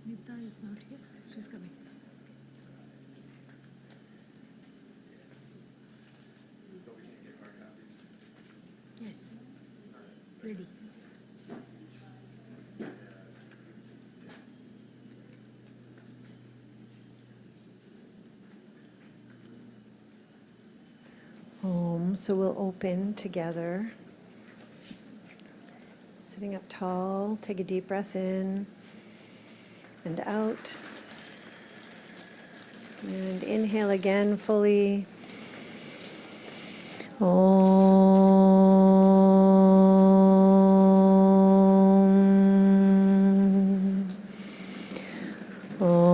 Nita is not here. She's coming. Yes. Ready. So we'll open together. Sitting up tall, take a deep breath in and out. And inhale again fully. Om. Om.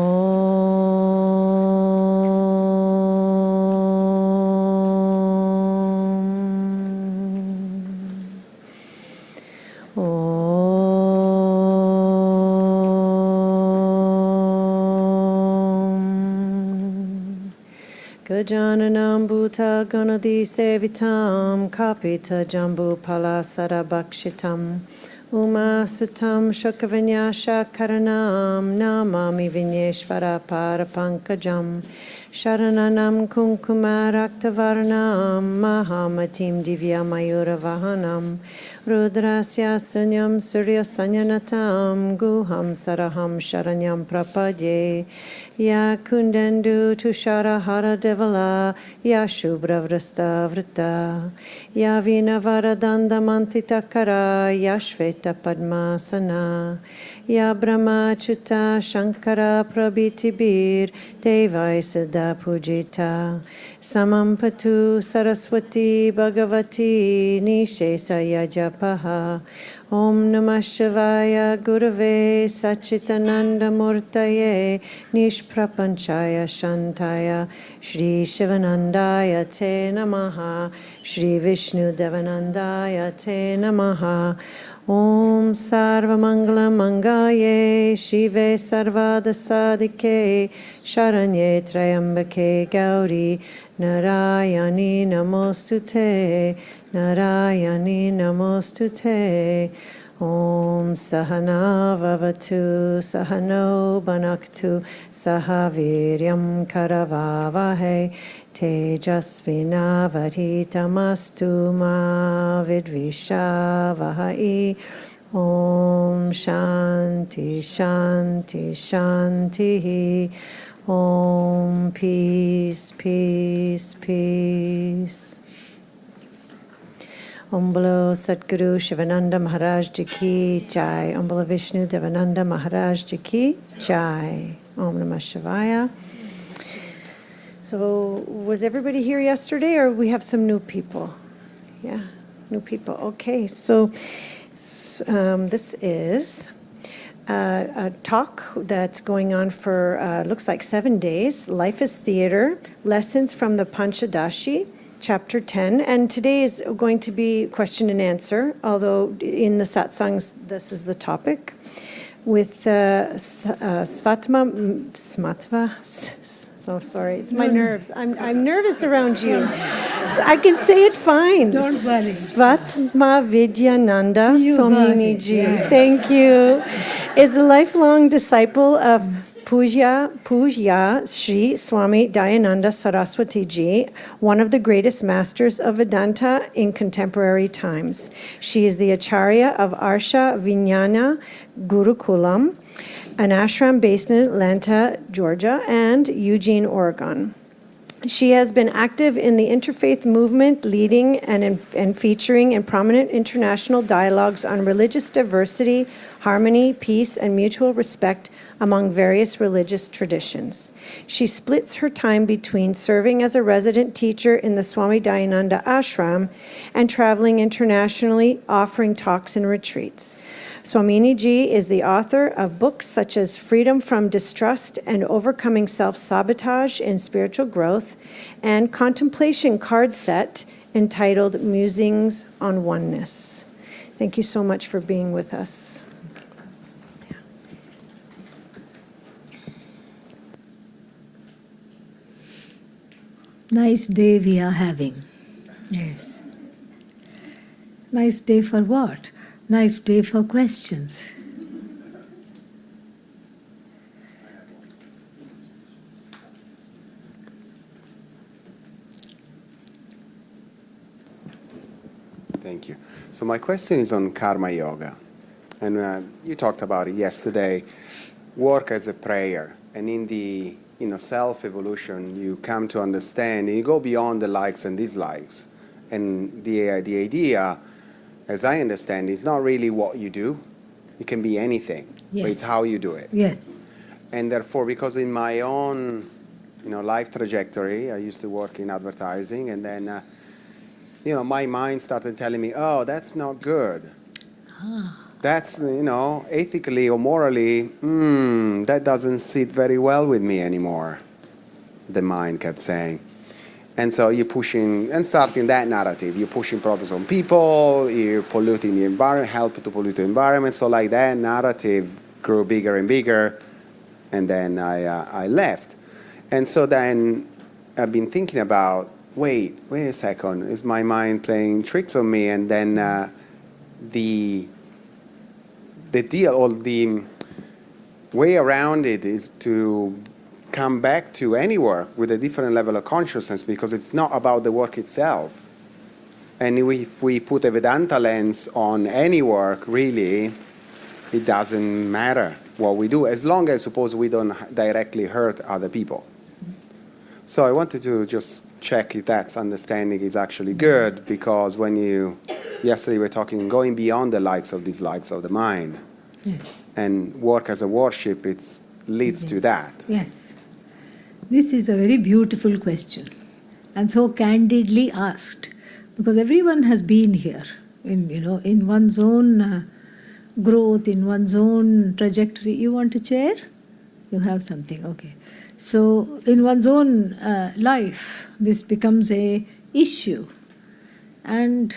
Gajananam bhuta ganadi sevitam kapita jambu pala sarabhakshitam Uma sutam shakavanyasha karanam namami vinyeshvara parapankajam Sharananam kumkumaraktavarnam mahamatim divya vahanam Rudrasya sunyam surya sanyanatam guham saraham sharanyam prapadye Ya kundendu tushara hara devala Ya shubra vrasta vrita Ya vinavara dandamantitakara Ya shveta padmasana Ya brahma chuta shankara prabhitibir Devai sada pujita Samampatu saraswati bhagavati Nishesa yajapaha Om Namah Shivaya Gurave Sachitananda Murtaye Nishprapanchaya Shantaya Shri Shivanandaya Te Namaha Shri Vishnu Devanandaya Te Namaha Om Sarva Mangala Mangaye Shive Sarvada Sadike Sharanye Trayambake Gauri Narayani Namostute Narayani Namostute Om Sahana Vavatu Sahano Banaktu Sahaviryam Karavavahe Tejasvinavaditamastu ma vidvishavahai Om Shanti Shanti Shanti Om Peace Peace Peace Om Bolo Satguru Shivananda Maharaj Ji Ki Jai Om Bolo Vishnu Devananda Maharaj Ji Ki Jai Om Namah Shivaya. So, was everybody here yesterday, or we have some new people? Yeah, new people. Okay, so this is a talk that's going on for, looks like 7 days. Life is Theater, Lessons from the Panchadashi, Chapter 10. And today is going to be question and answer, although in the satsangs, this is the topic, with so sorry, it's my nerves. I'm nervous around you. So I can say it fine. Don't worry. Svatma Vidyananda Swamini Ji. Yes. Thank you. Is a lifelong disciple of Pujya Sri Swami Dayananda Saraswati Ji, one of the greatest masters of Vedanta in contemporary times. She is the Acharya of Arsha Vijnana Gurukulam, an ashram based in Atlanta, Georgia, and Eugene, Oregon. She has been active in the interfaith movement, leading and featuring in prominent international dialogues on religious diversity, harmony, peace, and mutual respect among various religious traditions. She splits her time between serving as a resident teacher in the Swami Dayananda Ashram and traveling internationally, offering talks and retreats. Swamini Ji is the author of books such as Freedom from Distrust and Overcoming Self-Sabotage in Spiritual Growth, and Contemplation card set entitled Musings on Oneness. Thank you so much for being with us. Nice day we are having. Yes. Nice day for what? Nice day for questions. Thank you. So my question is on karma yoga. And you talked about it yesterday, work as a prayer. And in the self-evolution, you come to understand, and you go beyond the likes and dislikes. And the idea, as I understand, is not really what you do. It can be anything, but it's Yes. how you do it. Yes. And therefore, because in my own life trajectory, I used to work in advertising, and then my mind started telling me, oh, that's not good. That's, ethically or morally, that doesn't sit very well with me anymore, the mind kept saying. And so you're pushing, and starting that narrative, you're pushing products on people, you're polluting the environment, help to pollute the environment. So like that narrative grew bigger and bigger, and then I left. And so then I've been thinking about, wait a second, is my mind playing tricks on me? And then the deal, or the way around it, is to come back to any work with a different level of consciousness, because it's not about the work itself. And if we put a Vedanta lens on any work, really, it doesn't matter what we do, as long as, suppose, we don't directly hurt other people. So I wanted to just check if that understanding is actually good, because yesterday we were talking going beyond the likes or dislikes of the mind. Yes. And work as a worship, it leads to that. Yes. This is a very beautiful question, and so candidly asked, because everyone has been here in one's own growth, in one's own trajectory. You want a chair? You have something, okay. So in one's own life, this becomes a issue. And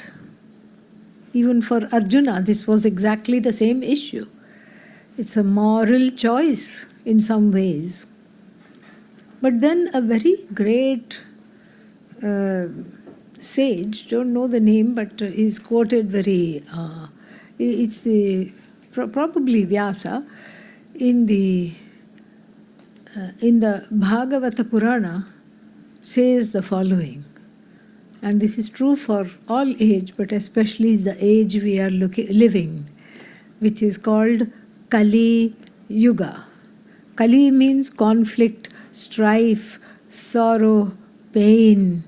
even for Arjuna, this was exactly the same issue. It's a moral choice in some ways. But then a very great sage, don't know the name, but is quoted very, it's probably Vyasa, in the Bhagavata Purana, says the following, and this is true for all age, but especially the age we are living, which is called Kali Yuga. Kali means conflict, strife, sorrow, pain,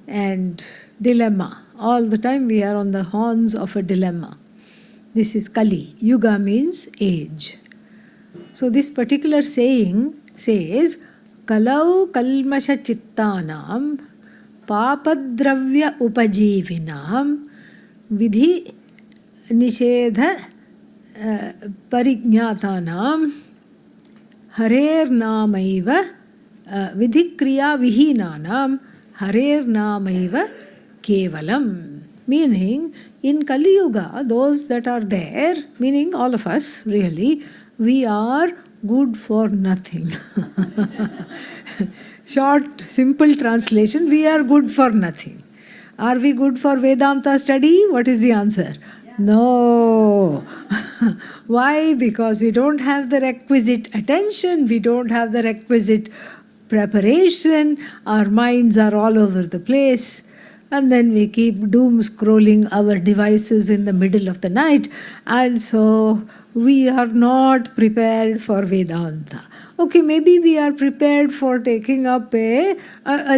and dilemma. All the time we are on the horns of a dilemma. This is Kali. Yuga means age. So this particular saying says, Kalau kalmasha chittanam papadravya upajeevinam vidhi nishedha parignatanam harer namaiva vidhikriya vihinanam harer namaiva kevalam. Meaning, in Kali Yuga, those that are there, meaning all of us really, we are good for nothing. Short, simple translation, we are good for nothing. Are we good for Vedanta study? What is the answer? Yeah. No. Why? Because we don't have the requisite attention, we don't have the requisite preparation, our minds are all over the place. And then we keep doom scrolling our devices in the middle of the night, and so we are not prepared for Vedanta. Okay, maybe we are prepared for taking up a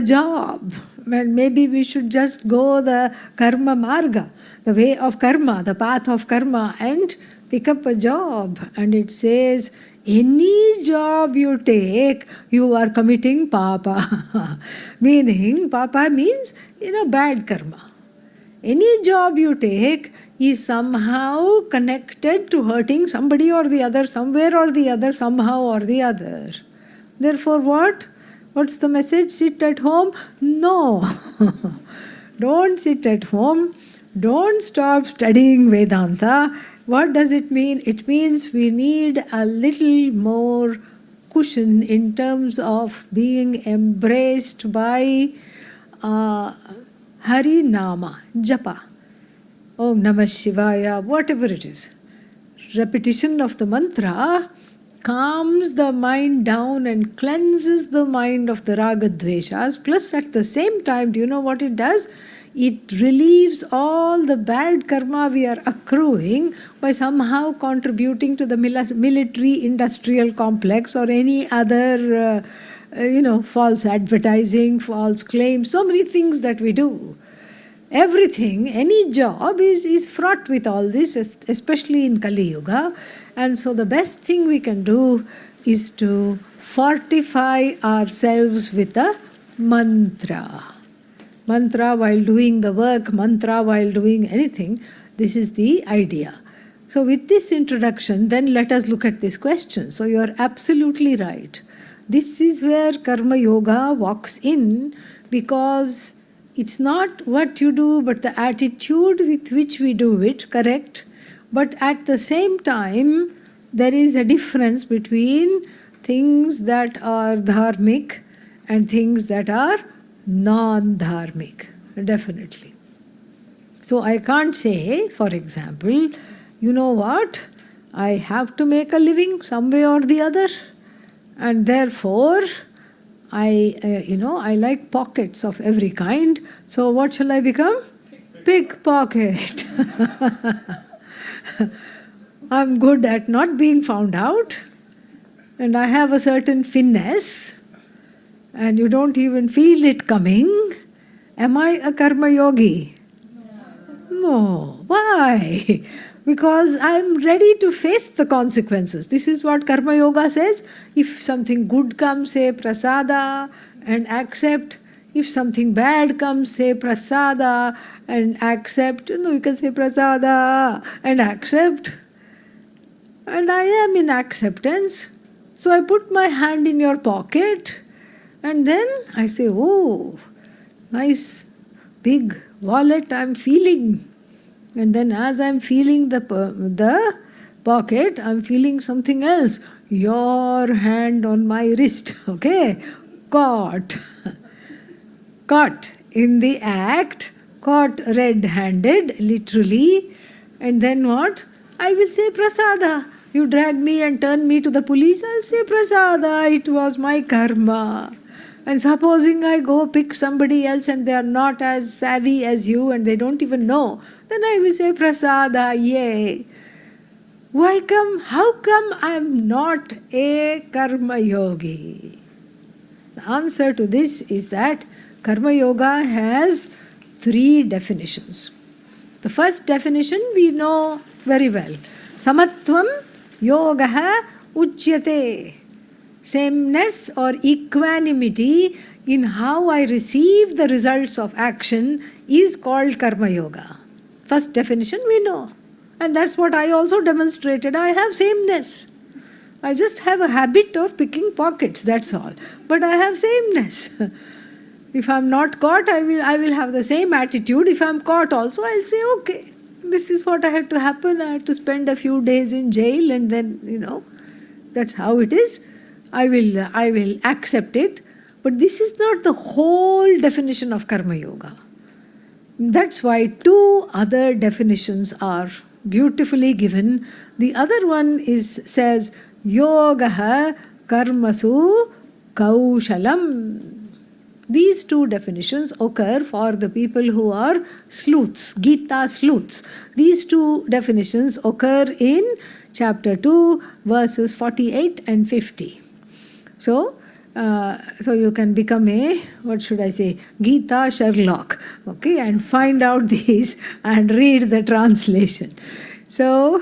job. And maybe we should just go the karma marga, the way of karma, the path of karma, and pick up a job. And it says, any job you take, you are committing papa. Meaning, papa means, bad karma. Any job you take is somehow connected to hurting somebody or the other, somewhere or the other, somehow or the other. Therefore, what? What's the message? Sit at home? No. Don't sit at home. Don't stop studying Vedanta. What does it mean? It means we need a little more cushion in terms of being embraced by Hari Nama, Japa, Om Namah Shivaya, whatever it is. Repetition of the mantra calms the mind down and cleanses the mind of the raga dveshas. Plus, at the same time, do you know what it does? It relieves all the bad karma we are accruing by somehow contributing to the military industrial complex or any other, false advertising, false claims, so many things that we do. Everything, any job is fraught with all this, especially in Kali Yuga. And so the best thing we can do is to fortify ourselves with a mantra. Mantra while doing the work, mantra while doing anything, this is the idea. So with this introduction, then let us look at this question. So you are absolutely right. This is where Karma Yoga walks in, because it's not what you do, but the attitude with which we do it, correct? But at the same time, there is a difference between things that are dharmic and things that are non-dharmic, definitely. So I can't say, for example, you know what, I have to make a living some way or the other, and therefore I like pockets of every kind, so what shall I become? Pickpocket. I'm good at not being found out, and I have a certain finesse, and you don't even feel it coming. Am I a karma yogi? No. Why? Because I'm ready to face the consequences. This is what karma yoga says. If something good comes, say prasada and accept. If something bad comes, say prasada and accept. You can say prasada and accept. And I am in acceptance. So I put my hand in your pocket, and then I say, oh, nice big wallet I'm feeling. And then as I'm feeling the pocket, I'm feeling something else. Your hand on my wrist, okay? Caught. Caught in the act, caught red-handed, literally. And then what? I will say prasada. You drag me and turn me to the police, I'll say prasada, it was my karma. And supposing I go pick somebody else and they are not as savvy as you and they don't even know, then I will say prasada, yay. How come I am not a karma yogi? The answer to this is that karma yoga has 3 definitions. The first definition we know very well. Samatvam yogaha uchyate. Sameness or equanimity in how I receive the results of action is called karma yoga. First definition we know. And that's what I also demonstrated. I have sameness. I just have a habit of picking pockets, that's all. But I have sameness. If I'm not caught, I will have the same attitude. If I'm caught also, I'll say, okay, this is what I had to happen. I had to spend a few days in jail, and then, that's how it is. I will accept it. But this is not the whole definition of karma yoga. That's why 2 other definitions are beautifully given. The other one says, yogaha karmasu kaushalam. These 2 definitions occur for the people who are sleuths, Gita sleuths. These 2 definitions occur in chapter 2, verses 48 and 50. So you can become a, Gita Sherlock, okay, and find out these and read the translation. So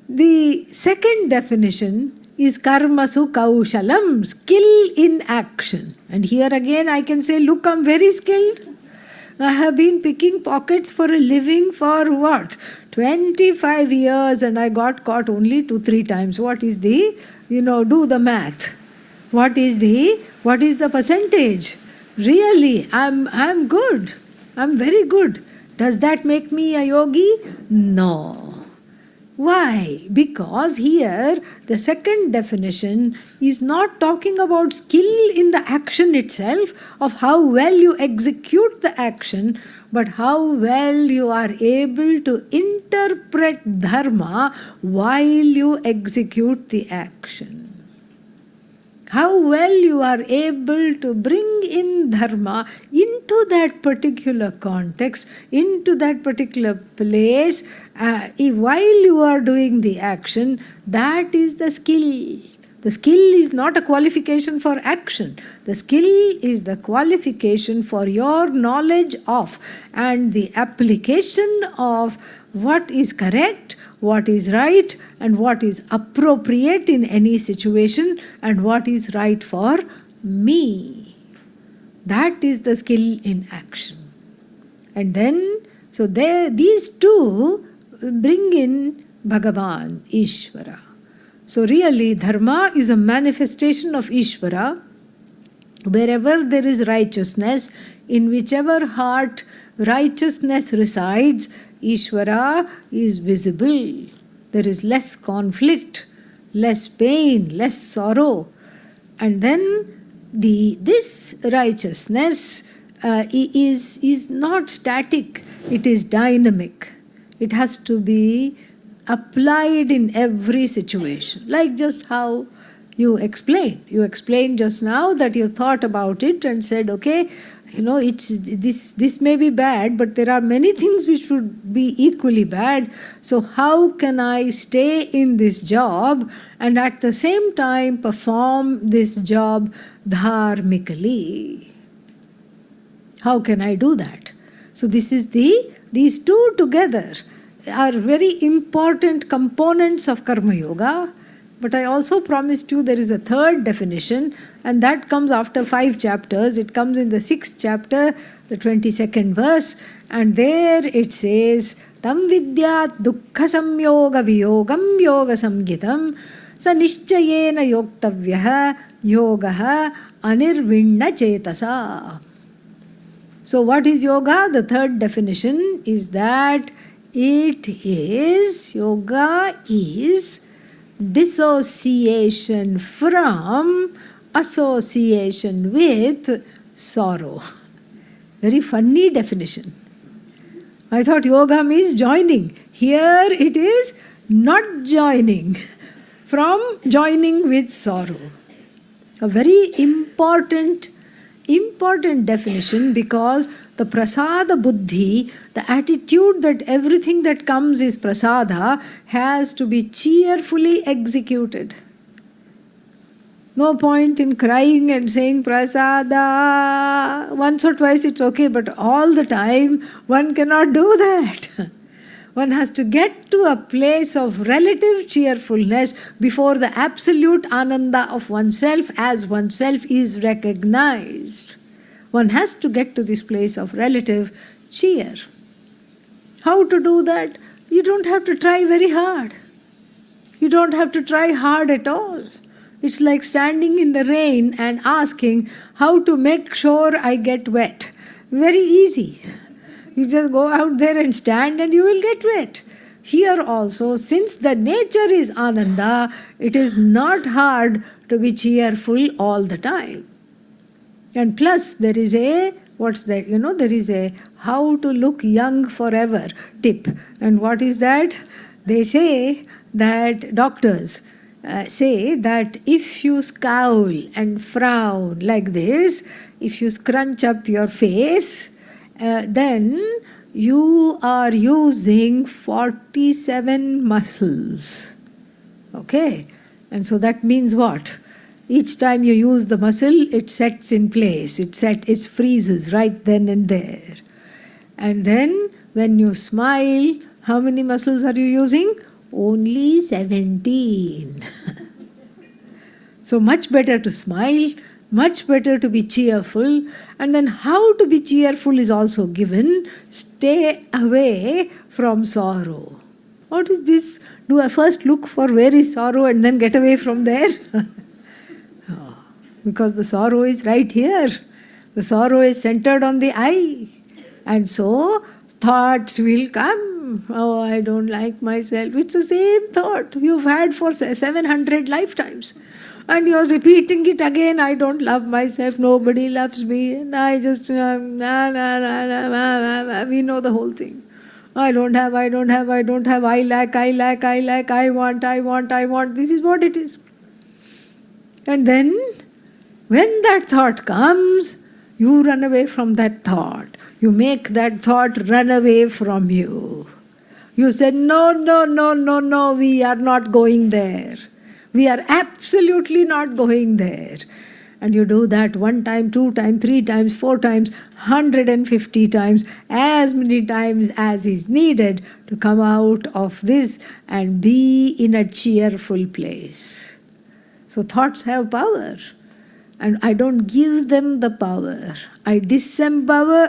the second definition is karmasu kaushalam, skill in action. And here again I can say, look, I'm very skilled. I have been picking pockets for a living for what? 25 years, and I got caught only 2-3 times. What is the, do the math. What is the percentage? Really, I'm good. I'm very good. Does that make me a yogi? No. Why? Because here the second definition is not talking about skill in the action itself, of how well you execute the action, but how well you are able to interpret dharma while you execute the action. how well you are able to bring in dharma into that particular context, into that particular place, while you are doing the action, that is the skill. The skill is not a qualification for action. The skill is the qualification for your knowledge of and the application of what is correct, what is right, and what is appropriate in any situation, and what is right for me. That is the skill in action. And then, so these two bring in Bhagavan, Ishvara. So really, dharma is a manifestation of Ishvara. Wherever there is righteousness, in whichever heart righteousness resides, Ishvara is visible. There is less conflict, less pain, less sorrow. And then this righteousness is not static, it is dynamic. It has to be applied in every situation. Like just how you explained. You explained just now that you thought about it and said, okay, this may be bad, but there are many things which would be equally bad. So how can I stay in this job and at the same time perform this job dharmically? How can I do that? So these two together are very important components of Karma Yoga. But I also promised you there is a third definition, and that comes after 5 chapters. It comes in the 6th chapter, the 22nd verse, and there it says, Tam vidyat dukkha samyoga viyogam yoga samgitam sa nishchayena yoktavyaha yogaha anirvinna chetasa. So what is yoga? The third definition is that yoga is dissociation from association with sorrow. Very funny definition. I thought yoga means joining. Here it is not joining, from joining with sorrow. A very important definition, because the prasada buddhi, the attitude that everything that comes is prasada, has to be cheerfully executed. No point in crying and saying prasada. Once or twice it's okay, but all the time one cannot do that. One has to get to a place of relative cheerfulness before the absolute ananda of oneself as oneself is recognized. One has to get to this place of relative cheer. How to do that? You don't have to try very hard. You don't have to try hard at all. It's like standing in the rain and asking how to make sure I get wet. Very easy. You just go out there and stand and you will get wet. Here also, since the nature is ananda, it is not hard to be cheerful all the time. And plus, there is a how to look young forever tip. And what is that? They say that doctors say that if you scowl and frown like this, if you scrunch up your face, then you are using 47 muscles. Okay? And so that means what? Each time you use the muscle, it sets in place. It freezes right then and there. And then when you smile, how many muscles are you using? Only 17. So much better to smile, much better to be cheerful. And then how to be cheerful is also given. Stay away from sorrow. What is this? Do I first look for where is sorrow and then get away from there? Because the sorrow is right here. The sorrow is centered on the I. And so thoughts will come. Oh, I don't like myself. It's the same thought you've had for 700 lifetimes. And you're repeating it again. I don't love myself. Nobody loves me. And I just, we know the whole thing. I don't have, I lack, I want. This is what it is. And then, when that thought comes, you run away from that thought. You make that thought run away from you. You say, no, no, no, no, no, we are not going there. We are absolutely not going there. And you do that 1 time, 2 times, 3 times, 4 times, 150 times, as many times as is needed to come out of this and be in a cheerful place. So thoughts have power. And I don't give them the power. I disempower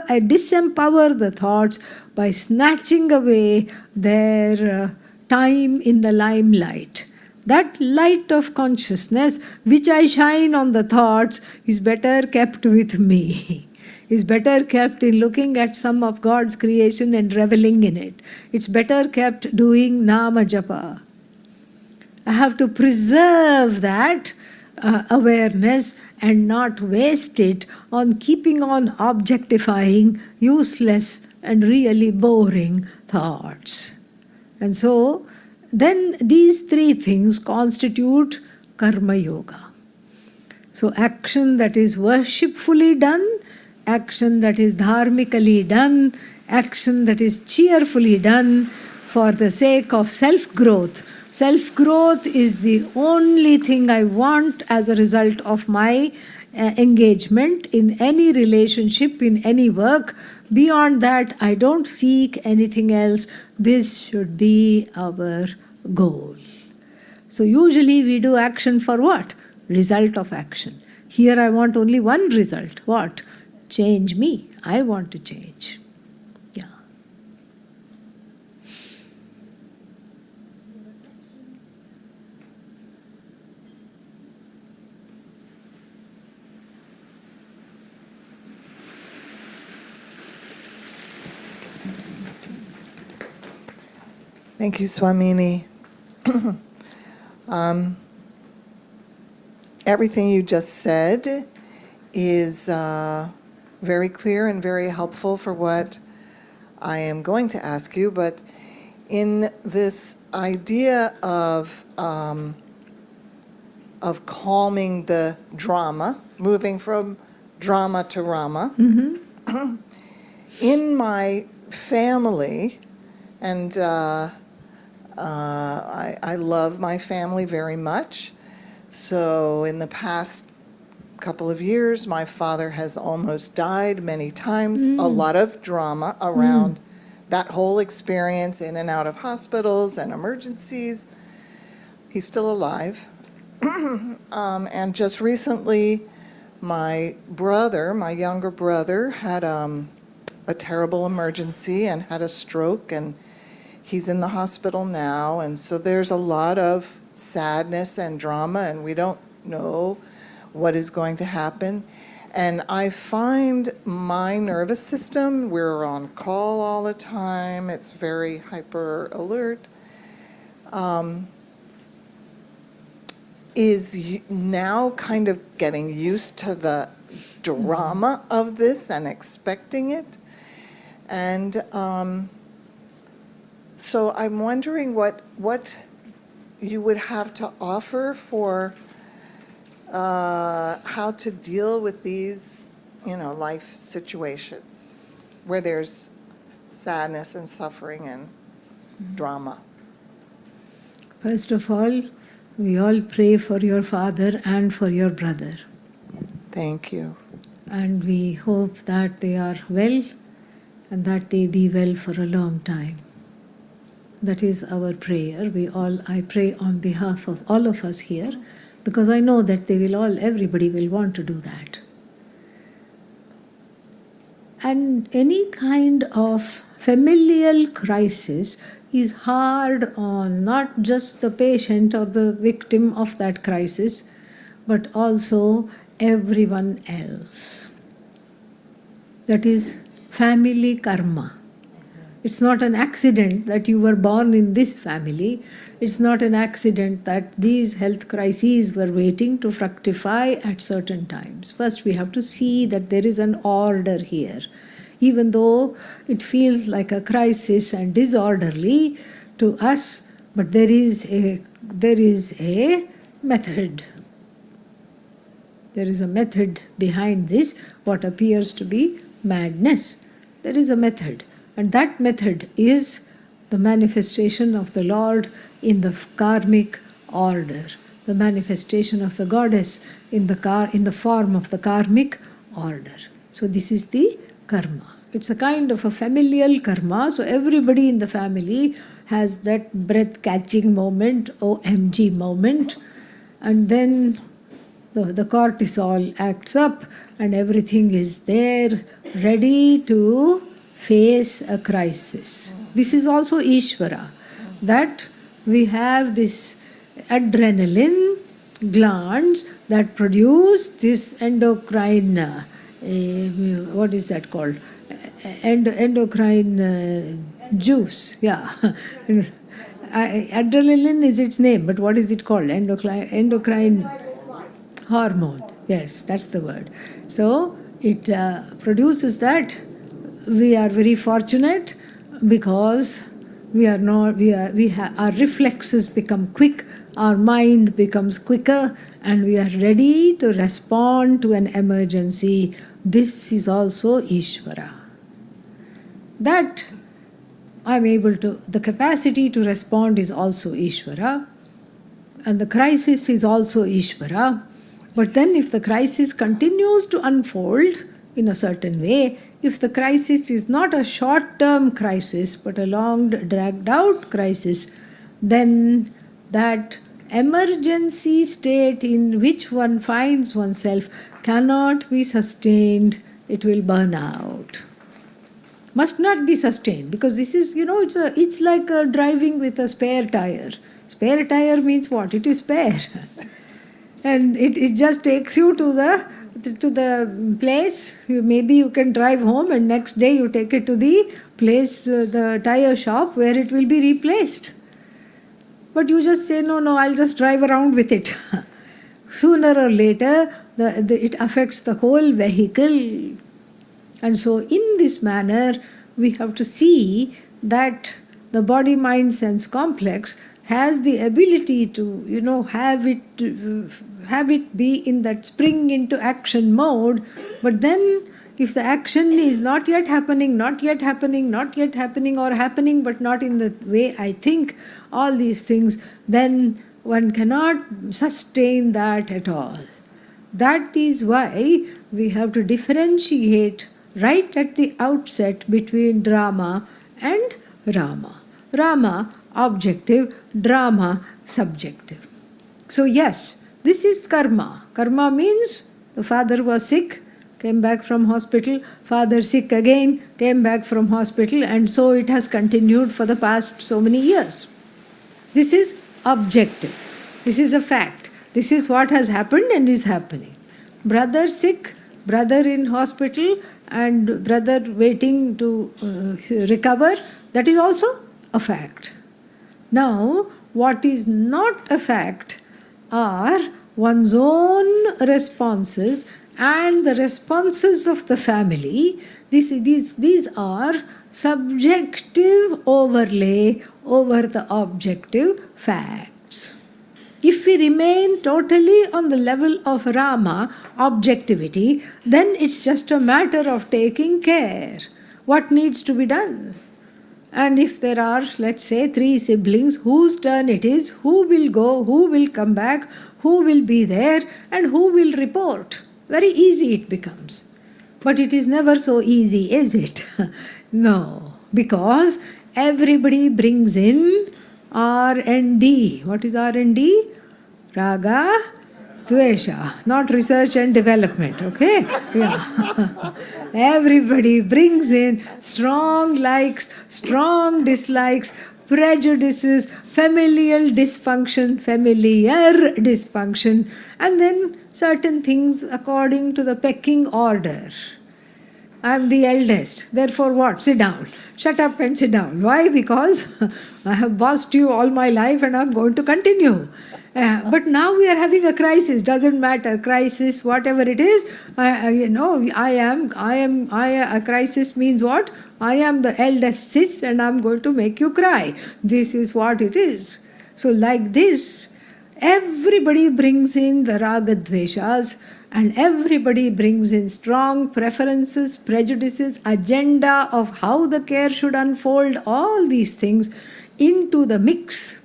the thoughts by snatching away their time in the limelight. That light of consciousness which I shine on the thoughts is better kept with me. Is better kept in looking at some of God's creation and reveling in it. It's better kept doing Nama Japa. I have to preserve that awareness and not waste it on keeping on objectifying useless and really boring thoughts. And so, then these 3 things constitute Karma Yoga. So, action that is worshipfully done, action that is dharmically done, action that is cheerfully done for the sake of self-growth. Self-growth is the only thing I want as a result of my engagement in any relationship, in any work. Beyond that, I don't seek anything else. This should be our goal. So usually we do action for what? Result of action. Here I want only one result. What? Change me. I want to change. Yeah. Thank you, Swamini. Everything you just said is very clear and very helpful for what I am going to ask you, but in this idea of calming the drama, moving from drama to Rama, in my family, and I love my family very much. So in the past couple of years, my father has almost died many times. A lot of drama around that whole experience, in and out of hospitals and emergencies. He's still alive. And just recently, my brother, my younger brother, had a terrible emergency and had a stroke, and he's in the hospital now. And so there's a lot of sadness and drama, and we don't know what is going to happen. And I find my nervous system, we're on call all the time, it's very hyper alert, is now kind of getting used to the drama of this and expecting it. And so I'm wondering what you would have to offer for how to deal with these, life situations where there's sadness and suffering and drama. First of all, we all pray for your father and for your brother. Thank you. And we hope that they are well and that they be well for a long time. That is our prayer. I pray on behalf of all of us here, because I know that everybody will want to do that. And any kind of familial crisis is hard on not just the patient or the victim of that crisis, but also everyone else. That is family karma. It's not an accident that you were born in this family. It's not an accident that these health crises were waiting to fructify at certain times. First, we have to see that there is an order here. Even though it feels like a crisis and disorderly to us, but there is a method. There is a method behind this, what appears to be madness. There is a method, and that method is the manifestation of the Lord in the karmic order, the manifestation of the goddess in the form of the karmic order. So this is the karma. It's a kind of a familial karma. So everybody in the family has that breath-catching moment, OMG moment, and then the cortisol acts up and everything is there, ready to face a crisis. This is also Ishvara, that we have this adrenaline glands that produce this endocrine, what is that called? Endocrine juice, yeah. Adrenaline is its name, but what is it called? Endocrine hormone. Yes, that's the word. So it produces that. We are very fortunate because our reflexes become quick, our mind becomes quicker, and we are ready to respond to an emergency. This is also Ishvara. That the capacity to respond is also Ishvara, and the crisis is also Ishvara. But then if the crisis continues to unfold in a certain way, if the crisis is not a short-term crisis but a long dragged-out crisis, then that emergency state in which one finds oneself cannot be sustained. It will burn out. Must not be sustained, because this is, it's like driving with a spare tire. Spare tire means what? It is spare. And it just takes you to the place. Maybe you can drive home, and next day you take it to the place, the tire shop, where it will be replaced. But you just say, no, I'll just drive around with it. Sooner or later, it affects the whole vehicle. And so in this manner, we have to see that the body-mind-sense complex has the ability to, have it be in that spring into action mode. But then if the action is not yet happening, or happening but not in the way I think, all these things, then one cannot sustain that at all. That is why we have to differentiate right at the outset between drama and Rama. Rama, objective; drama, subjective. So yes, this is karma. Karma means the father was sick, came back from hospital, father sick again, came back from hospital, and so it has continued for the past so many years. This is objective. This is a fact. This is what has happened and is happening. Brother sick, brother in hospital, and brother waiting to recover, that is also a fact. Now, what is not a fact are one's own responses and the responses of the family. These are subjective overlay over the objective facts. If we remain totally on the level of Rama, objectivity, then it's just a matter of taking care. What needs to be done? And if there are, let's say, 3 siblings, whose turn it is, who will go, who will come back, who will be there, and who will report? Very easy it becomes. But it is never so easy, is it? No, because everybody brings in R&D. What is R&D? Raga, Dvesha, not research and development, okay? Yeah. Everybody brings in strong likes, strong dislikes, prejudices, familiar dysfunction, and then certain things according to the pecking order. I am the eldest, therefore what? Sit down. Shut up and sit down. Why? Because I have bossed you all my life and I am going to continue. But now we are having a crisis. Doesn't matter, crisis, whatever it is. A crisis means what? I am the eldest sis and I am going to make you cry. This is what it is. So like this, everybody brings in the raga dveshas, And everybody brings in strong preferences, prejudices, agenda of how the care should unfold, all these things into the mix.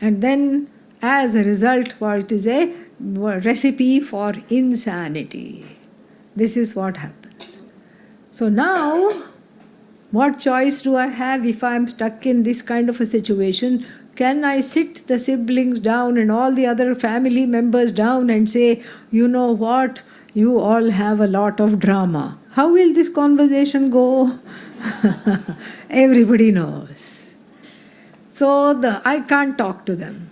And then, as a result, it is a recipe for insanity. This is what happens. So now, what choice do I have if I am stuck in this kind of a situation? Can I sit the siblings down and all the other family members down and say, you know what, you all have a lot of drama? How will this conversation go? Everybody knows. So I can't talk to them.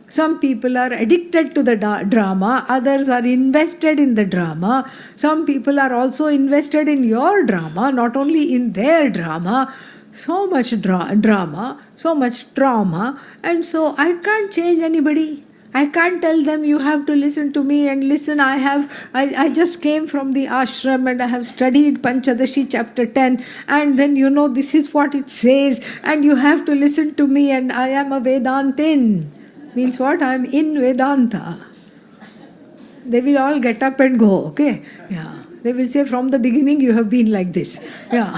Some people are addicted to the drama, others are invested in the drama. Some people are also invested in your drama, not only in their drama. So much drama, so much trauma, and so I can't change anybody. I can't tell them you have to listen to me and listen. I just came from the ashram and I have studied Panchadashi chapter 10, and then this is what it says and you have to listen to me, and I am a Vedantin. Means what? I am in Vedanta. They will all get up and go, okay? Yeah. They will say, from the beginning you have been like this. Yeah.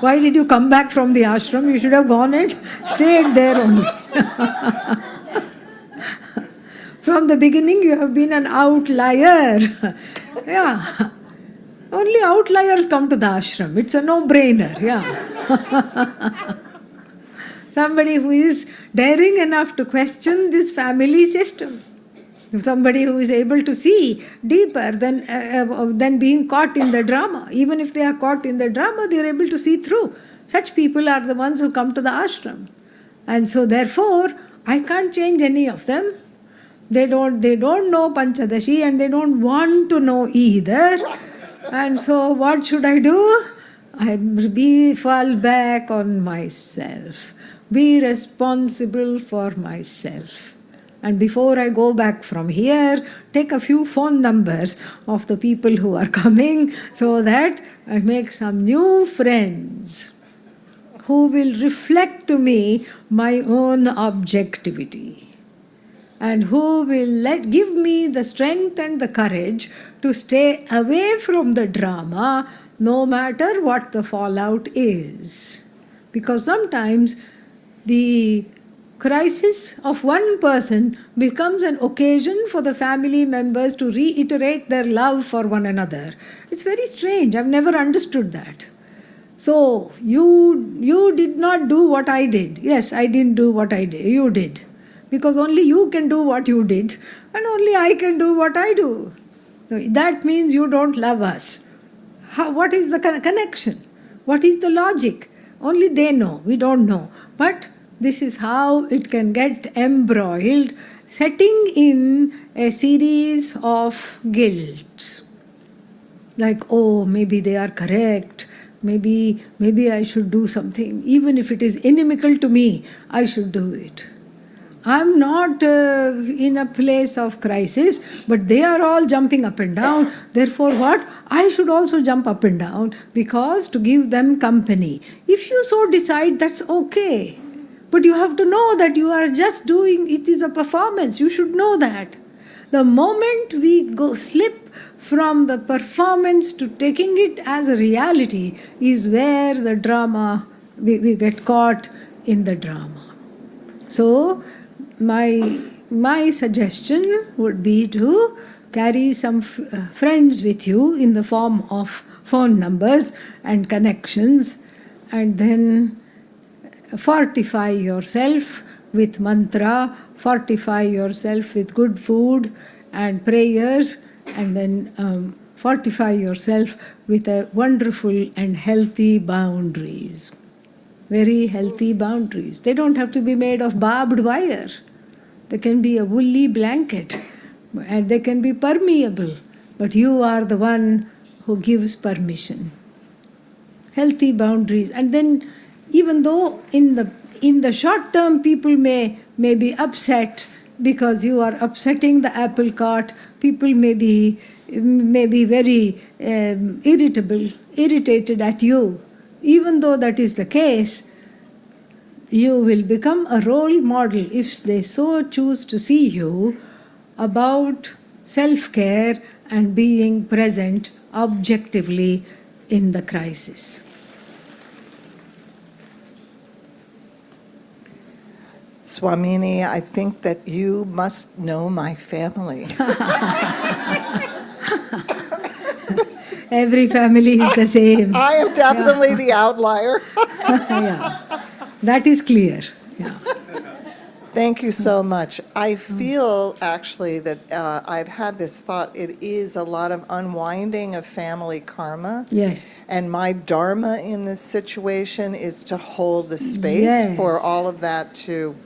Why did you come back from the ashram? You should have gone and stayed there only. From the beginning you have been an outlier. Yeah. Only outliers come to the ashram. It's a no-brainer. Yeah. Somebody who is daring enough to question this family system. Somebody who is able to see deeper than being caught in the drama. Even if they are caught in the drama, they are able to see through. Such people are the ones who come to the ashram. And so therefore, I can't change any of them. They don't know Panchadashi and they don't want to know either. And so what should I do? Fall back on myself. Be responsible for myself. And before I go back from here, take a few phone numbers of the people who are coming so that I make some new friends who will reflect to me my own objectivity and who will give me the strength and the courage to stay away from the drama no matter what the fallout is. Because sometimes the crisis of one person becomes an occasion for the family members to reiterate their love for one another. It's very strange. I've never understood that. So, you did not do what I did. Yes, I didn't do what I did. You did. Because only you can do what you did, and only I can do what I do. That means you don't love us. What is the connection? What is the logic? Only they know. We don't know. But this is how it can get embroiled, setting in a series of guilts. Like, oh, maybe they are correct. Maybe I should do something. Even if it is inimical to me, I should do it. I'm not in a place of crisis, but they are all jumping up and down. Therefore what? I should also jump up and down because to give them company. If you so decide, that's okay. But you have to know that you are just doing, it is a performance. You should know that. The moment we slip from the performance to taking it as a reality is where the drama, we get caught in the drama. So, my suggestion would be to carry some friends with you in the form of phone numbers and connections, and then fortify yourself with mantra, fortify yourself with good food and prayers, and then fortify yourself with a wonderful and healthy boundaries. Very healthy boundaries. They don't have to be made of barbed wire. They can be a woolly blanket and they can be permeable, but you are the one who gives permission. Healthy boundaries. And then even though in the short term people may be upset because you are upsetting the apple cart, people may be very irritated at you. Even though that is the case, you will become a role model if they so choose to see you about self-care and being present objectively in the crisis. Swamini, I think that you must know my family. Every family is the same. I am definitely the outlier. Yeah. That is clear. Yeah. Thank you so much. I feel actually that I've had this thought. It is a lot of unwinding of family karma. Yes. And my dharma in this situation is to hold the space for Yes. all of that to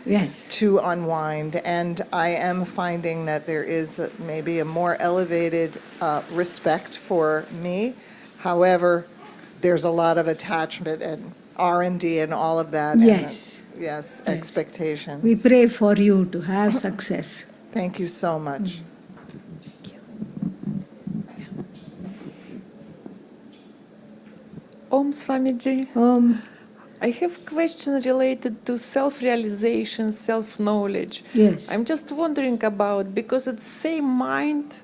Yes. unwind. And I am finding that there is maybe a more elevated respect for me. However, there's a lot of attachment and R&D and all of that. Yes. And, yes, expectations. We pray for you to have success. Thank you so much. Om Swamiji, I have a question related to self-realization, self-knowledge. Yes. I'm just wondering about, because it's same mind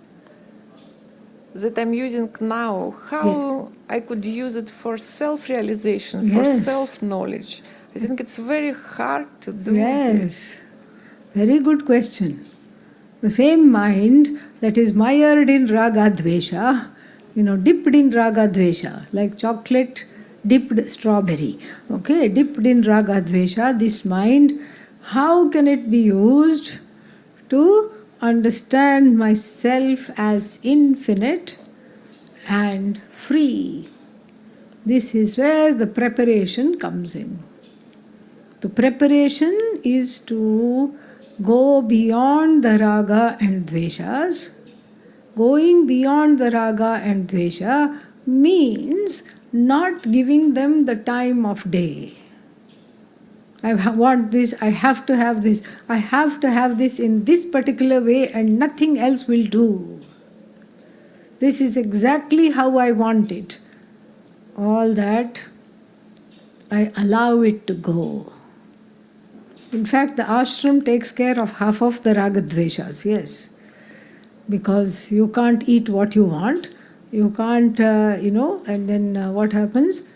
that I'm using now, how I could use it for self-realization, for Yes. self-knowledge. I think it's very hard to do this. Yes. Very good question. The same mind that is mired in raga dvesha, dipped in raga dvesha, like chocolate dipped strawberry. Okay, dipped in raga dvesha, this mind, how can it be used to understand myself as infinite and free? This is where the preparation comes in. The preparation is to go beyond the raga and dveshas. Going beyond the raga and dvesha means not giving them the time of day. Want this, I have to have this, I have to have this in this particular way and nothing else will do. This is exactly how I want it. All that, I allow it to go. In fact, the ashram takes care of half of the raga dveshas, yes. Because you can't eat what you want, you can't, and then what happens?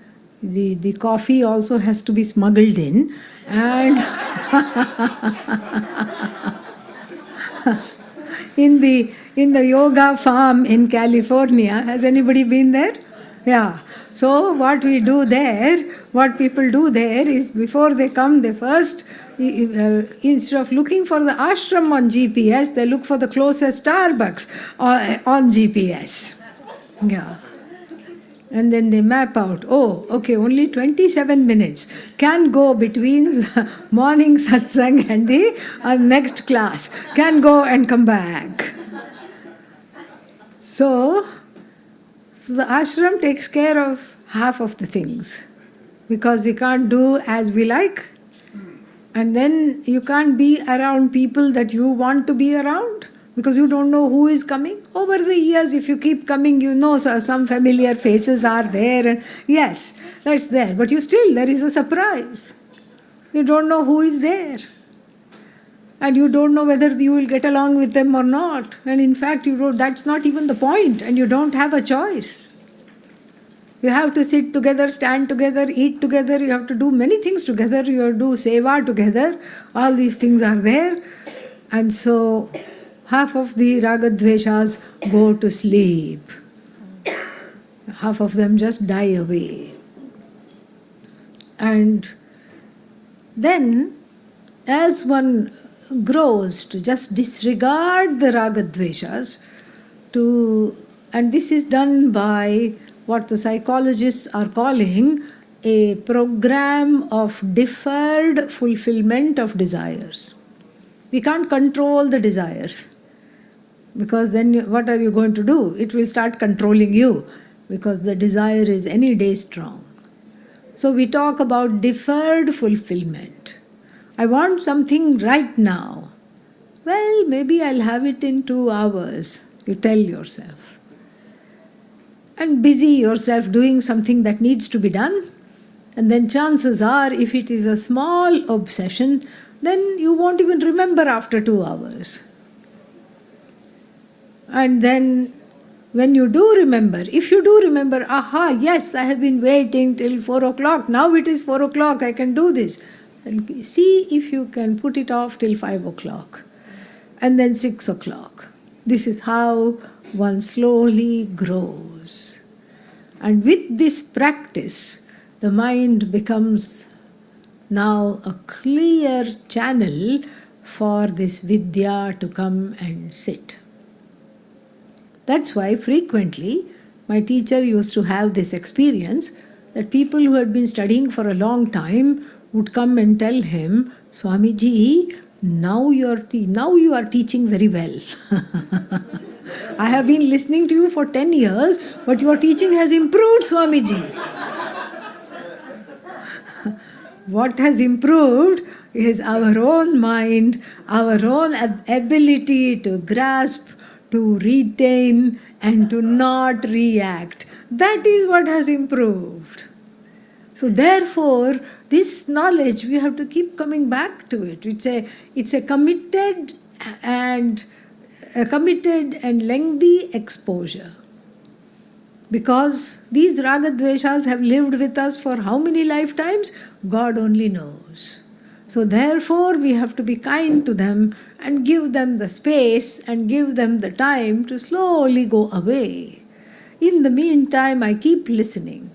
The coffee also has to be smuggled in, and in the yoga farm in California, has anybody been there? Yeah. So what we do there, what people do there is before they come, they first, instead of looking for the ashram on GPS, they look for the closest Starbucks on GPS. Yeah. And then they map out, only 27 minutes can go between morning satsang and the next class, can go and come back. So the ashram takes care of half of the things because we can't do as we like. And then you can't be around people that you want to be around because you don't know who is coming. Over the years, if you keep coming, some familiar faces are there. And yes, that's there. But there is a surprise. You don't know who is there. And you don't know whether you will get along with them or not. And in fact, that's not even the point. And you don't have a choice. You have to sit together, stand together, eat together. You have to do many things together. You have to do seva together. All these things are there. And so half of the raga dveshas go to sleep. Half of them just die away. And then, as one grows to just disregard the raga dveshas, and this is done by what the psychologists are calling a program of deferred fulfillment of desires. We can't control the desires because then what are you going to do? It will start controlling you because the desire is any day strong. So we talk about deferred fulfillment. I want something right now. Well, maybe I'll have it in 2 hours, you tell yourself. And busy yourself doing something that needs to be done. And then chances are, if it is a small obsession, then you won't even remember after 2 hours. And then when you do remember, if you do remember, aha, yes, I have been waiting till 4 o'clock, now it is 4 o'clock, I can do this. Then see if you can put it off till 5 o'clock and then 6 o'clock. This is how one slowly grows. And with this practice, the mind becomes now a clear channel for this vidya to come and sit. That's why frequently my teacher used to have this experience that people who had been studying for a long time would come and tell him, Swamiji, now you are teaching very well. I have been listening to you for 10 years, but your teaching has improved, Swamiji. What has improved is our own mind, our own ability to grasp, to retain, and to not react. That is what has improved. So therefore, this knowledge, we have to keep coming back to it. It's a committed and lengthy exposure. Because these ragadveshas have lived with us for how many lifetimes? God only knows. So therefore, we have to be kind to them and give them the space and give them the time to slowly go away. In the meantime, I keep listening.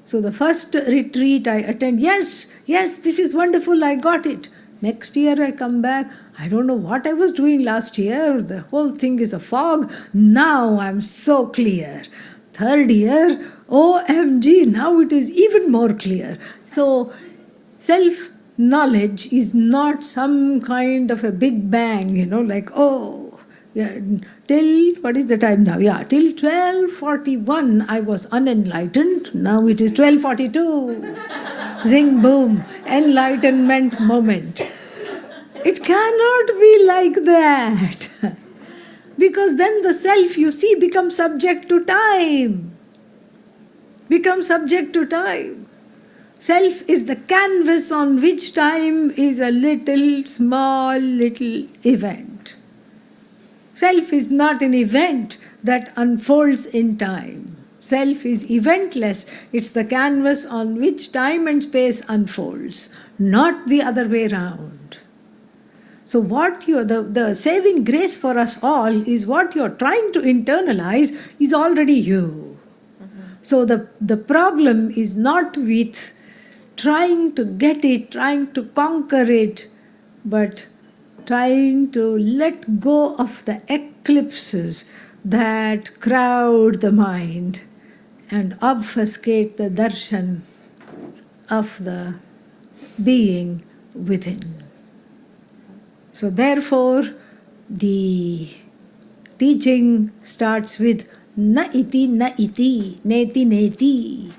So the first retreat I attend, yes, this is wonderful, I got it. Next year I come back, I don't know what I was doing last year, the whole thing is a fog. Now I'm so clear. Third year, OMG, now it is even more clear. So self-knowledge is not some kind of a big bang, like, till, what is the time now? Yeah, till 12:41 I was unenlightened, now it is 12:42. Zing boom, enlightenment moment. It cannot be like that. Because then the self, you see, becomes subject to time. Self is the canvas on which time is a small little event. Self is not an event that unfolds in time. Self is eventless. It's the canvas on which time and space unfolds, not the other way around. So the saving grace for us all is what you're trying to internalize is already you. So the problem is not with trying to get it, trying to conquer it, but trying to let go of the eclipses that crowd the mind and obfuscate the darshan of the being within. So therefore, the teaching starts with na iti, neti, neti.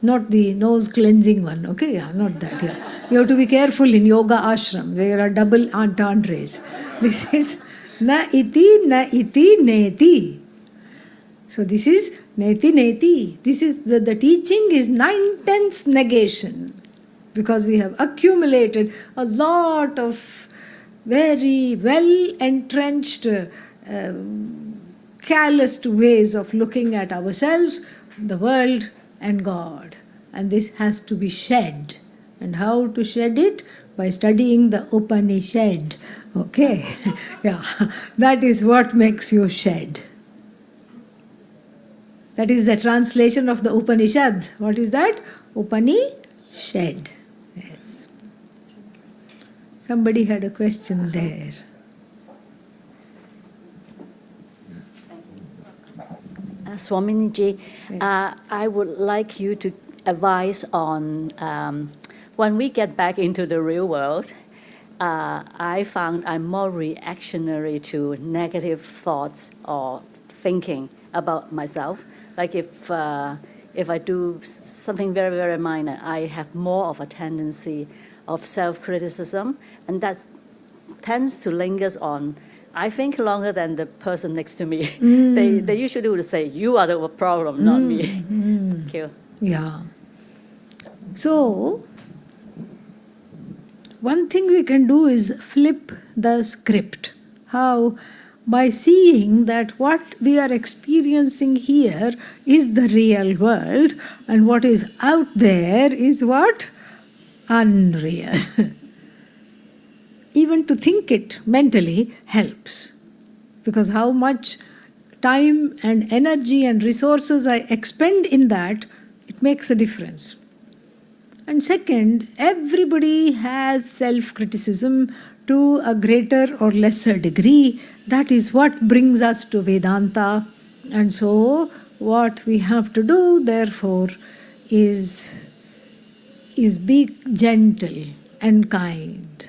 Not the nose cleansing one, okay? Yeah, not that. Yeah. You have to be careful in yoga ashram. There are double entendres. This is na iti, neti. So this is neti, neti. This is the teaching is 9/10 negation, because we have accumulated a lot of very well entrenched, calloused ways of looking at ourselves, the world, and God. And this has to be shed. And how to shed it? By studying the Upanishad. Okay? Yeah. That is what makes you shed. That is the translation of the Upanishad. What is that? Upanishad. Yes. Somebody had a question there. Swaminiji, I would like you to advise on when we get back into the real world, I found I'm more reactionary to negative thoughts or thinking about myself. Like if I do something very, very minor, I have more of a tendency of self-criticism, and that tends to linger on, I think, longer than the person next to me. They usually would say, you are the problem, not me. Thank you. Yeah. So, one thing we can do is flip the script. How? by seeing that what we are experiencing here is the real world and what is out there is what? Unreal. Even to think it mentally helps. Because how much time and energy and resources I expend in that, it makes a difference. And second, everybody has self-criticism to a greater or lesser degree. That is what brings us to Vedanta. And so what we have to do, therefore, is be gentle and kind.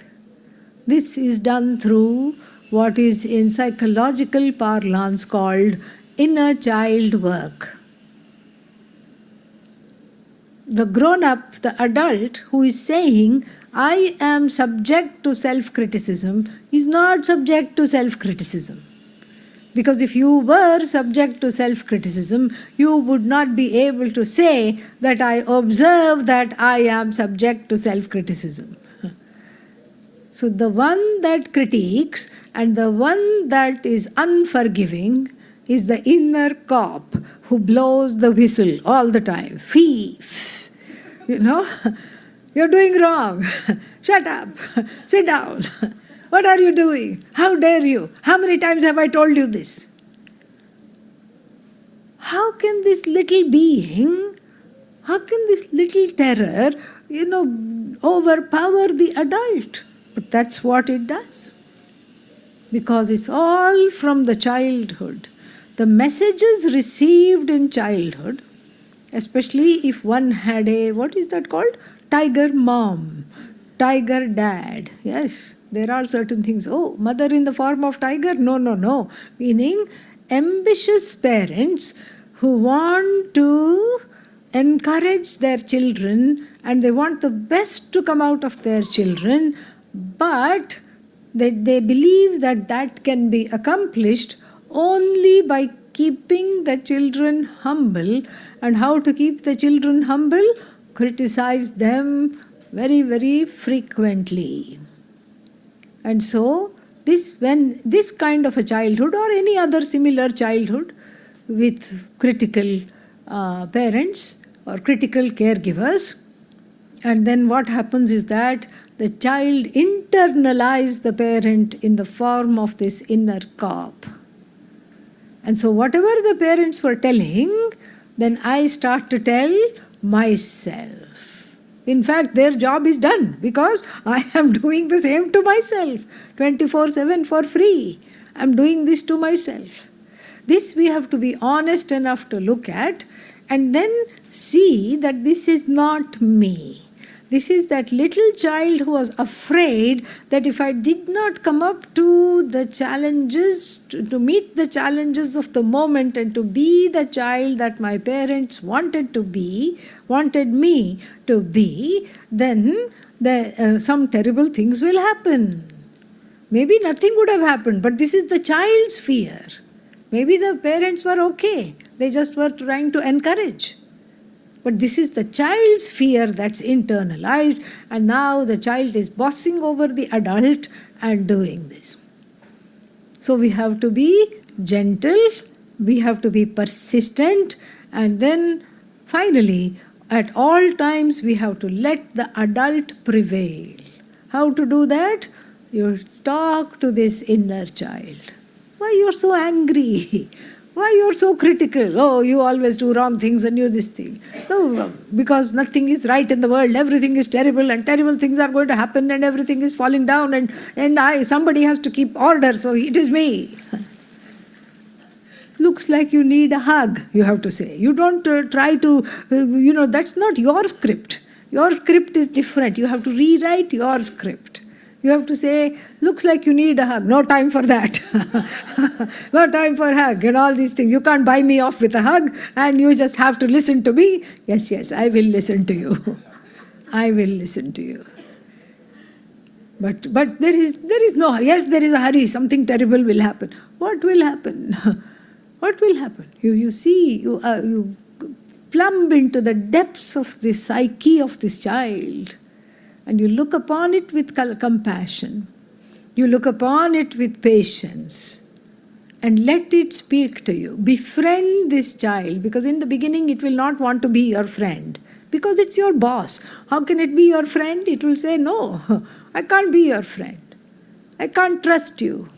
This is done through what is in psychological parlance called inner child work. The grown-up, the adult who is saying, I am subject to self-criticism, is not subject to self-criticism. Because if you were subject to self-criticism, you would not be able to say that I observe that I am subject to self-criticism. So the one that critiques and the one that is unforgiving is the inner cop who blows the whistle all the time. Fee! You know, you're doing wrong. Shut up. Sit down. What are you doing? How dare you? How many times have I told you this? How can this little being, how can this little terror, overpower the adult? But that's what it does. Because it's all from the childhood. The messages received in childhood, especially if one had a, what is that called? Tiger mom, tiger dad. Yes, there are certain things. Oh, mother in the form of tiger? No. Meaning ambitious parents who want to encourage their children and they want the best to come out of their children, but they believe that that can be accomplished only by keeping the children humble. And how to keep the children humble? Criticize them very, very frequently. And so, when this kind of a childhood or any other similar childhood with critical parents or critical caregivers, and then what happens is that the child internalizes the parent in the form of this inner cop. And so whatever the parents were telling, then I start to tell myself. In fact, their job is done because I am doing the same to myself 24/7 for free. I'm doing this to myself. This we have to be honest enough to look at and then see that this is not me. This is that little child who was afraid that if I did not come up to the challenges, to meet the challenges of the moment and to be the child that my parents wanted me to be, then some terrible things will happen. Maybe nothing would have happened, but this is the child's fear. Maybe the parents were okay. They just were trying to encourage. But this is the child's fear that's internalized, and now the child is bossing over the adult and doing this. So we have to be gentle, we have to be persistent, and then finally, at all times, we have to let the adult prevail. How to do that? You talk to this inner child. Why you're so angry? Why you're so critical? Oh, you always do wrong things and you this thing. No, because nothing is right in the world. Everything is terrible and terrible things are going to happen and everything is falling down and somebody has to keep order, so it is me. Looks like you need a hug, you have to say. You don't try to, that's not your script. Your script is different. You have to rewrite your script. You have to say, looks like you need a hug. No time for that. No time for hug and all these things. You can't buy me off with a hug and you just have to listen to me. Yes, I will listen to you. I will listen to you. But there is no hurry. Yes, there is a hurry. Something terrible will happen. What will happen? What will happen? You see, you plumb into the depths of the psyche of this child. And you look upon it with compassion. You look upon it with patience. and let it speak to you. Befriend this child, because in the beginning it will not want to be your friend because it's your boss. How can it be your friend? It will say, no, I can't be your friend. I can't trust you.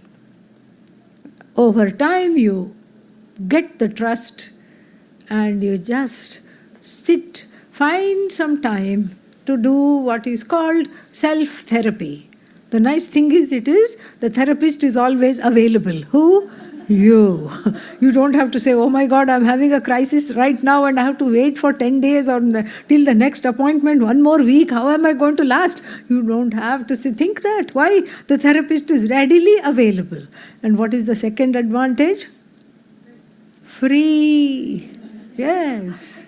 Over time, you get the trust and you just sit, find some time to do what is called self-therapy. The nice thing is the therapist is always available. Who? You. You don't have to say, oh my God, I'm having a crisis right now and I have to wait for 10 days or till the next appointment, 1 more week. How am I going to last? You don't have to think that. Why? The therapist is readily available. And what is the second advantage? Free. Yes.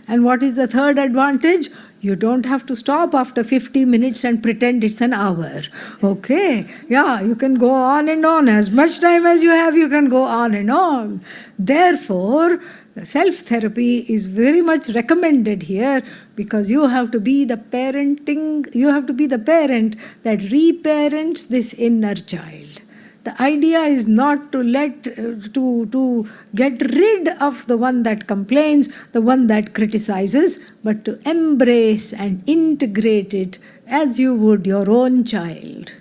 And what is the third advantage? You don't have to stop after 50 minutes and pretend it's an hour. Okay? Yeah, you can go on and on. As much time as you have, you can go on and on. Therefore, self-therapy is very much recommended here because you have to be the parent that reparents this inner child. The idea is not to get rid of the one that complains, the one that criticizes, but to embrace and integrate it as you would your own child.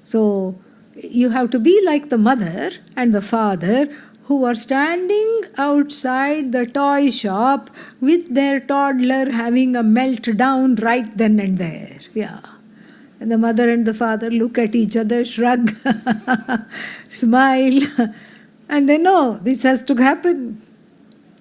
So you have to be like the mother and the father who are standing outside the toy shop with their toddler having a meltdown right then and there. Yeah. And the mother and the father look at each other, shrug, smile, and they know this has to happen.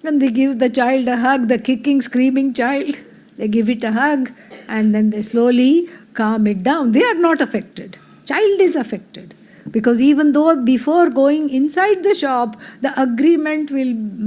And they give the child a hug, the kicking, screaming child. They give it a hug and then they slowly calm it down. They are not affected. Child is affected. Because even though before going inside the shop, the agreement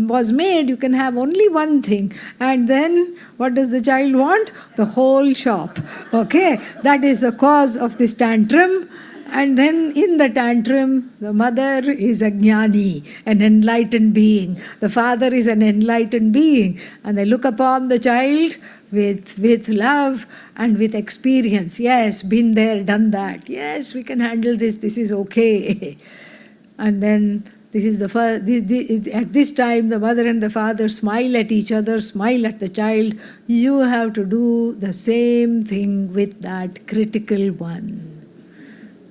was made, you can have only one thing. And then what does the child want? The whole shop. Okay? That is the cause of this tantrum. And then in the tantrum, the mother is a jnani, an enlightened being. The father is an enlightened being. And they look upon the child with love and with experience. Yes, been there, done that. Yes, we can handle this. This is okay. And then this is the first. At this time, the mother and the father smile at each other, smile at the child. You have to do the same thing with that critical one.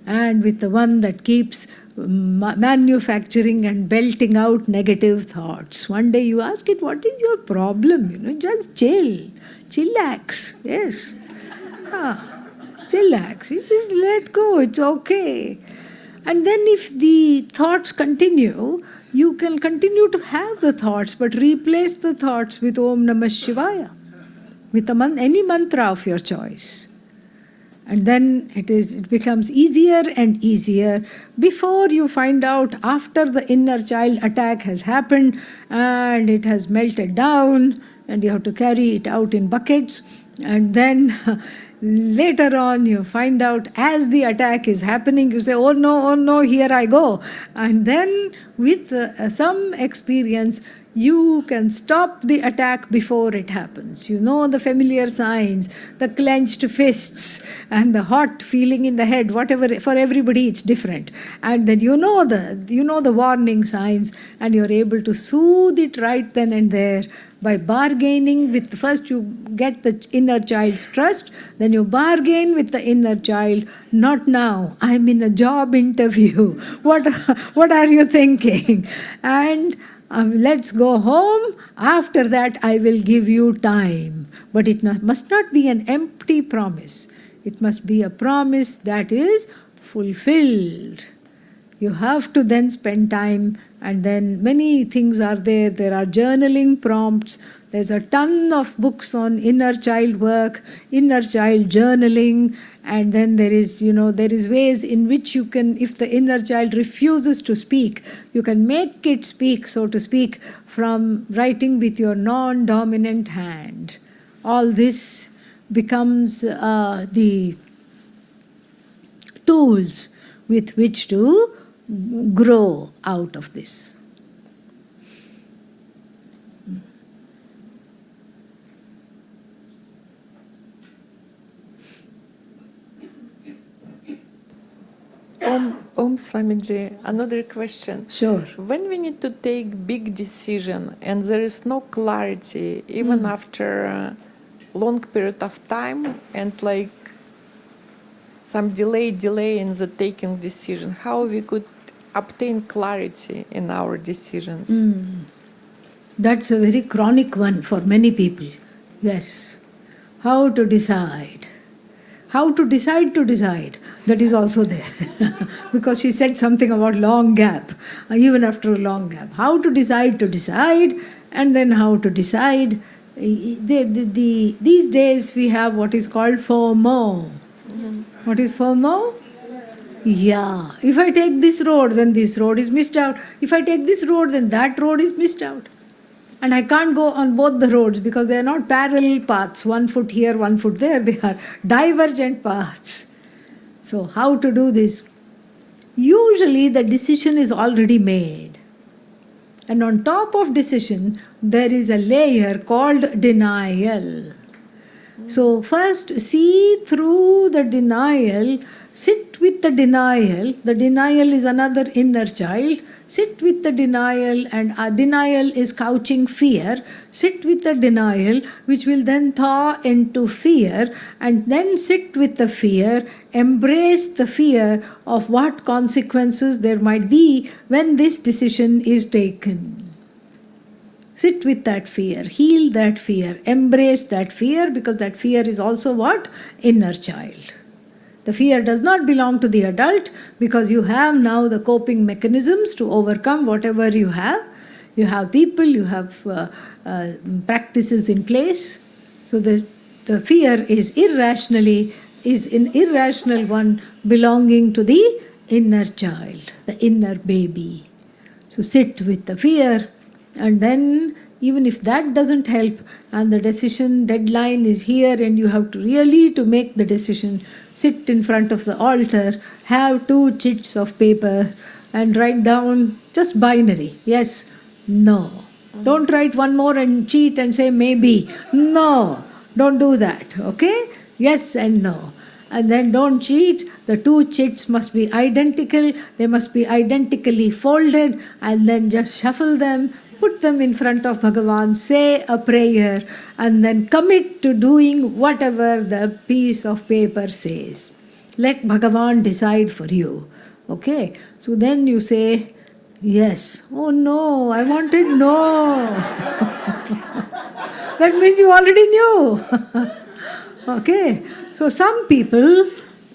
And with the one that keeps manufacturing and belting out negative thoughts. One day you ask it, what is your problem? Just chill. Chillax. Yes. Chillax. Just let go. It's okay. And then if the thoughts continue, you can continue to have the thoughts, but replace the thoughts with Om Namah Shivaya, with any mantra of your choice. And then it becomes easier and easier before you find out after the inner child attack has happened and it has melted down and you have to carry it out in buckets. And then later on you find out as the attack is happening, you say, oh no, here I go. And then with some experience, you can stop the attack before it happens. You know the familiar signs, the clenched fists and the hot feeling in the head, whatever, for everybody it's different. And then you know the warning signs and you're able to soothe it right then and there by bargaining with, first you get the inner child's trust, then you bargain with the inner child, not now, I'm in a job interview. What are you thinking? And let's go home. After that, I will give you time. But it must not be an empty promise. It must be a promise that is fulfilled. You have to then spend time, and then many things are there. There are journaling prompts. There's a ton of books on inner child work, inner child journaling, and then there is ways in which you can, if the inner child refuses to speak, you can make it speak, so to speak, from writing with your non-dominant hand. All this becomes the tools with which to grow out of this. Om Swamiji, another question. Sure. When we need to take big decision and there is no clarity, even after a long period of time, and like some delay in the taking decision, how we could obtain clarity in our decisions? That's a very chronic one for many people. Yes. How to decide. How to decide. That is also there. Because she said something about long gap, even after a long gap. How to decide, and then how to decide. These days we have what is called FOMO. What is FOMO? Yeah. If I take this road, then this road is missed out. If I take this road, then that road is missed out. And I can't go on both the roads because they are not parallel paths, 1 foot here, 1 foot there. They are divergent paths. So, how to do this? Usually, the decision is already made. And on top of decision, there is a layer called denial. So, first see through the denial, sit with the denial. The denial is another inner child. Sit with the denial, and denial is couching fear. Sit with the denial, which will then thaw into fear, and then sit with the fear, embrace the fear of what consequences there might be when this decision is taken. Sit with that fear, heal that fear, embrace that fear, because that fear is also what? Inner child. The fear does not belong to the adult because you have now the coping mechanisms to overcome whatever you have. You have people, you have practices in place. So the fear is an irrational one belonging to the inner child, the inner baby. So sit with the fear, and then even if that doesn't help and the decision deadline is here and you have to really to make the decision, sit in front of the altar, have 2 chits of paper and write down just binary, yes, no. Don't write one more and cheat and say maybe. No, don't do that, okay? Yes and no. And then don't cheat. The 2 chits must be identical. They must be identically folded, and then just shuffle them, put them in front of Bhagavan, say a prayer, and then commit to doing whatever the piece of paper says. Let Bhagavan decide for you. Okay? So then you say, yes. Oh no, I wanted no. That means you already knew. Okay? So some people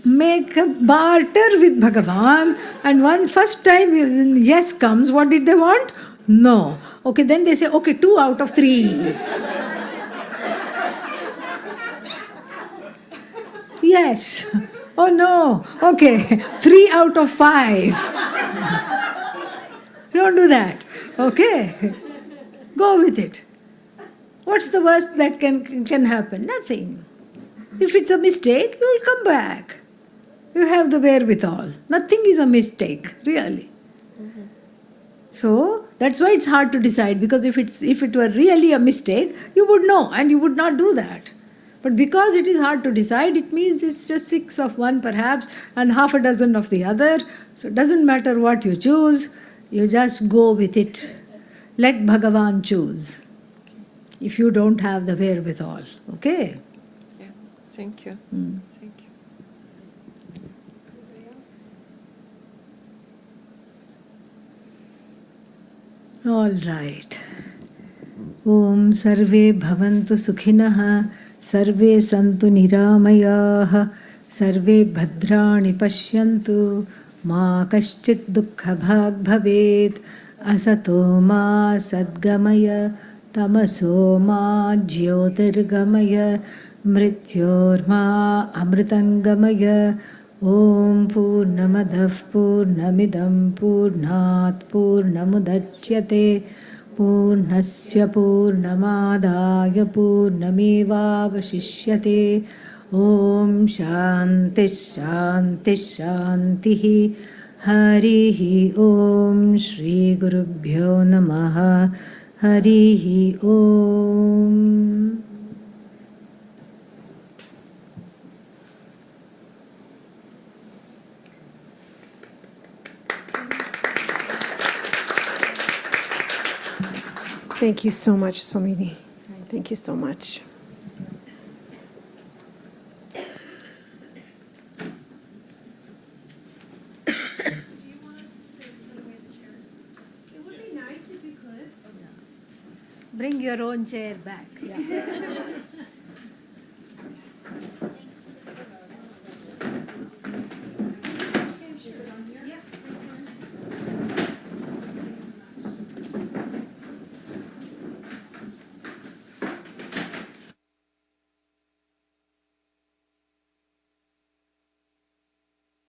make a barter with Bhagavan, and one first time yes comes, what did they want? No. Okay, then they say, okay, 2 out of 3. Yes. Oh no. Okay, 3 out of 5. Don't do that. Okay? Go with it. What's the worst that can happen? Nothing. If it's a mistake, you will come back. You have the wherewithal. Nothing is a mistake, really. So that's why it's hard to decide, because if it were really a mistake, you would know and you would not do that. But because it is hard to decide, it means it's just 6 of one perhaps and half a dozen of the other. So it doesn't matter what you choose, you just go with it. Let Bhagavan choose if you don't have the wherewithal. Okay? Yeah, thank you. Thank you. All right. Om sarve bhavantu sukhinah, sarve santu niramayah, sarve bhadrani pashyantu, ma kaschit dukkha bhag bhavet, asato ma sadgamaya, tamaso ma jyotirgamaya, mrityorma amritangamaya. Om Purnamadav Purnamidam Purnat Purnamudachyate Purnasya Purnamadaya Purnamevavashishyate. Om Shanti Shanti Shanti. Harihi Om Shri Gurubhyo Namaha. Harihi Om. Thank you so much, Swamini. Thank you so much. Bring your own chair back. Yeah.